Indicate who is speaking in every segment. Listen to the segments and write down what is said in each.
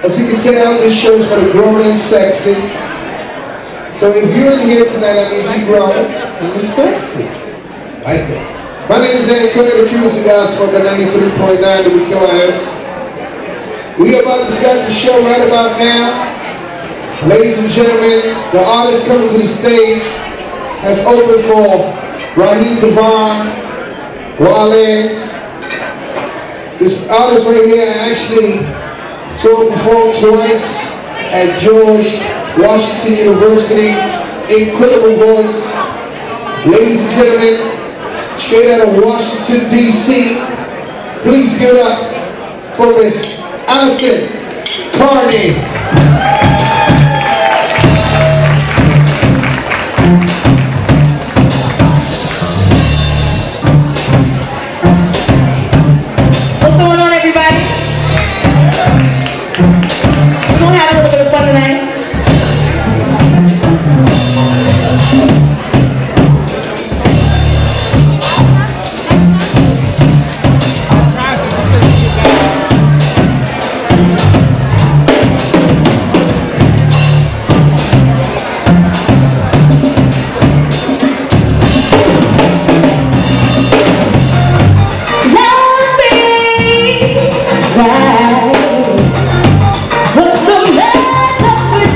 Speaker 1: As you can tell, this show is for the grown and sexy. So if you're in here tonight, that means you're grown and you're sexy. Like that. My name is Antonio, the Cuban Cigar Smoker, 93.9 WQIS. We are about to start the show right about now. Ladies and gentlemen, the artist coming to the stage has opened for Raheem Devon, Wale. This artist right here actually performed twice at George Washington University. Incredible voice. Ladies and gentlemen, straight out of Washington, D.C., please give it up for Miss Alison Carney.
Speaker 2: What's going on, everybody? We're going to have a little bit of fun tonight.
Speaker 3: What's the matter with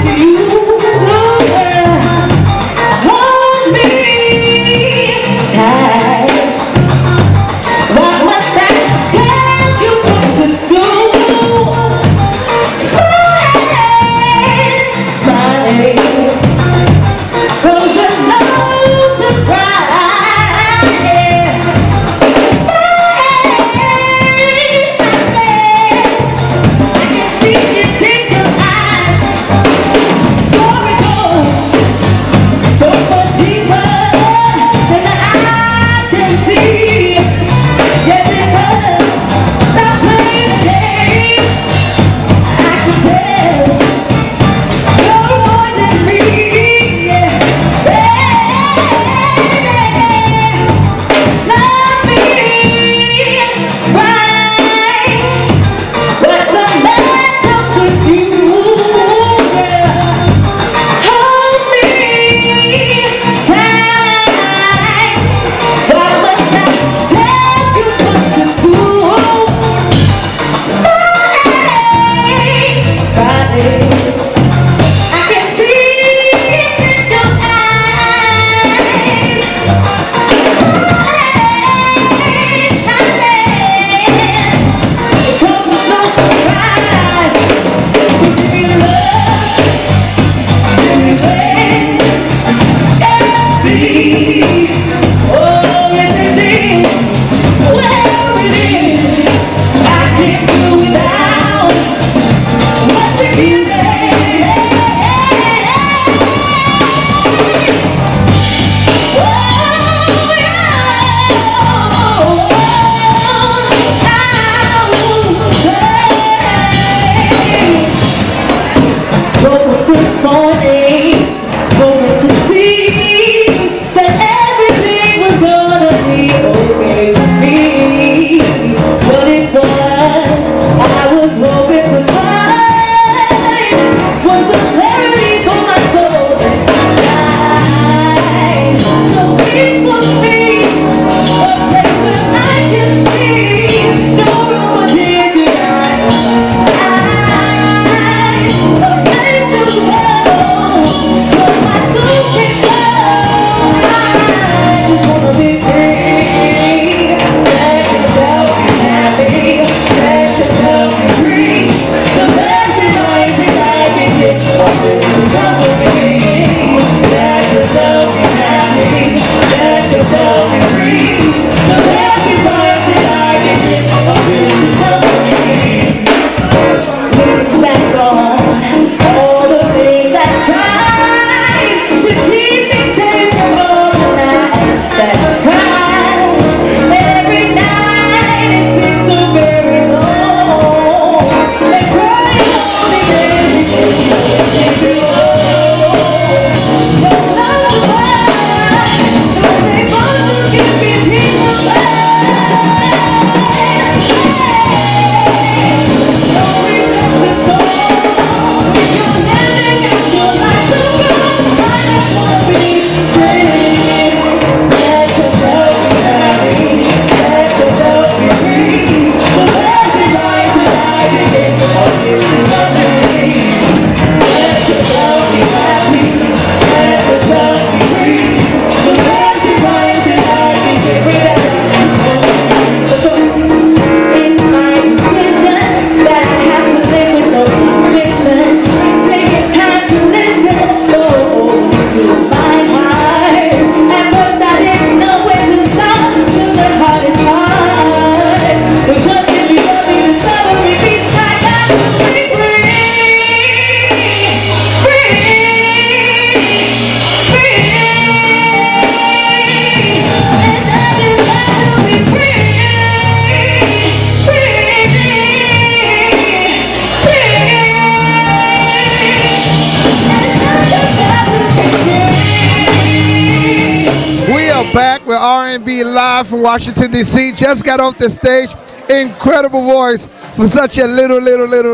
Speaker 1: Back with R&B live from Washington, D.C. Just got off the stage. Incredible voice from such a little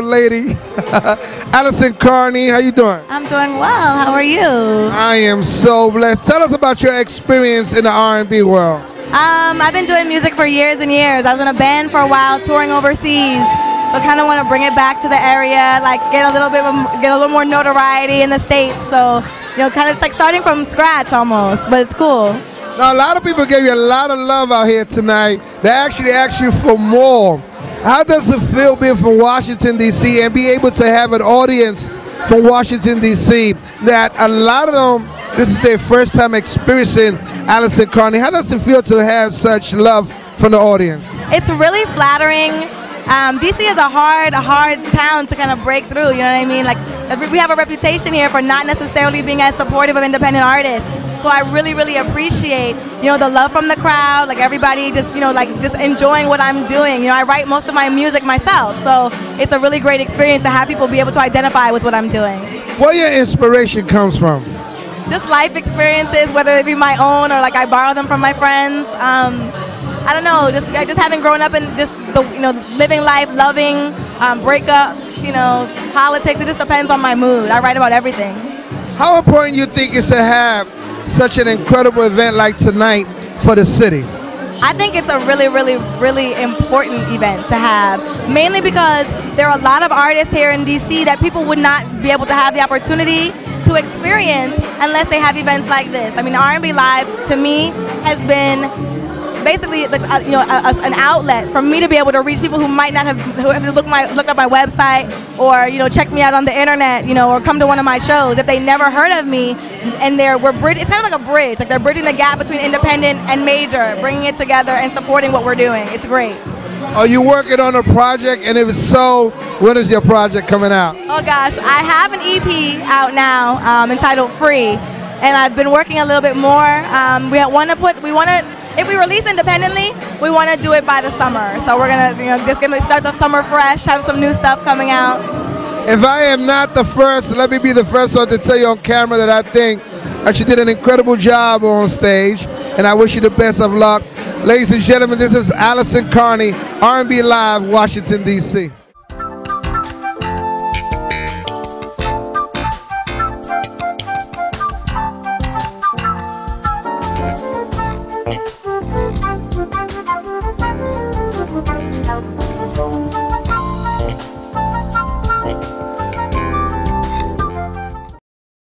Speaker 1: lady. Alison Carney, how you doing?
Speaker 2: I'm doing well. How are you?
Speaker 1: I am so blessed. Tell us about your experience in the R&B world.
Speaker 2: I've been doing music for years and years. I was in a band for a while, touring overseas. But kind of want to bring it back to the area, like get a little more notoriety in the States. So, kind of like starting from scratch almost, but it's cool.
Speaker 1: Now, a lot of people gave you a lot of love out here tonight. They actually asked you for more. How does it feel being from Washington, D.C. and be able to have an audience from Washington, D.C. that a lot of them, this is their first time experiencing Alison Carney. How does it feel to have such love from the audience?
Speaker 2: It's really flattering. D.C. is a hard town to kind of break through, you know what I mean? Like, we have a reputation here for not necessarily being as supportive of independent artists. So I really appreciate, the love from the crowd, like everybody just, just enjoying what I'm doing. I write most of my music myself, so it's a really great experience to have people be able to identify with what I'm doing.
Speaker 1: Where your inspiration comes from?
Speaker 2: Just life experiences, whether they be my own or like I borrow them from my friends. I don't know, just having grown up and just living life, loving, breakups, politics. It just depends on my mood. I write about everything.
Speaker 1: How important you think is to have such an incredible event like tonight for the city?
Speaker 2: I think it's a really important event to have, mainly because there are a lot of artists here in DC that people would not be able to have the opportunity to experience unless they have events like this. I mean, R&B Live to me has been basically an outlet for me to be able to reach people who might not have looked up my website or check me out on the internet, or come to one of my shows if they never heard of me. And it's kind of like a bridge, like they're bridging the gap between independent and major, bringing it together and supporting what we're doing. It's great.
Speaker 1: Are you working on a project? And if so, when is your project coming out?
Speaker 2: Oh gosh, I have an EP out now entitled Free, and I've been working a little bit more. If we release independently, we want to do it by the summer. So we're gonna start the summer fresh, have some new stuff coming out.
Speaker 1: If I am not the first, let me be the first one to tell you on camera that I think that you did an incredible job on stage, and I wish you the best of luck. Ladies and gentlemen, this is Alison Carney, R&B Live, Washington, D.C.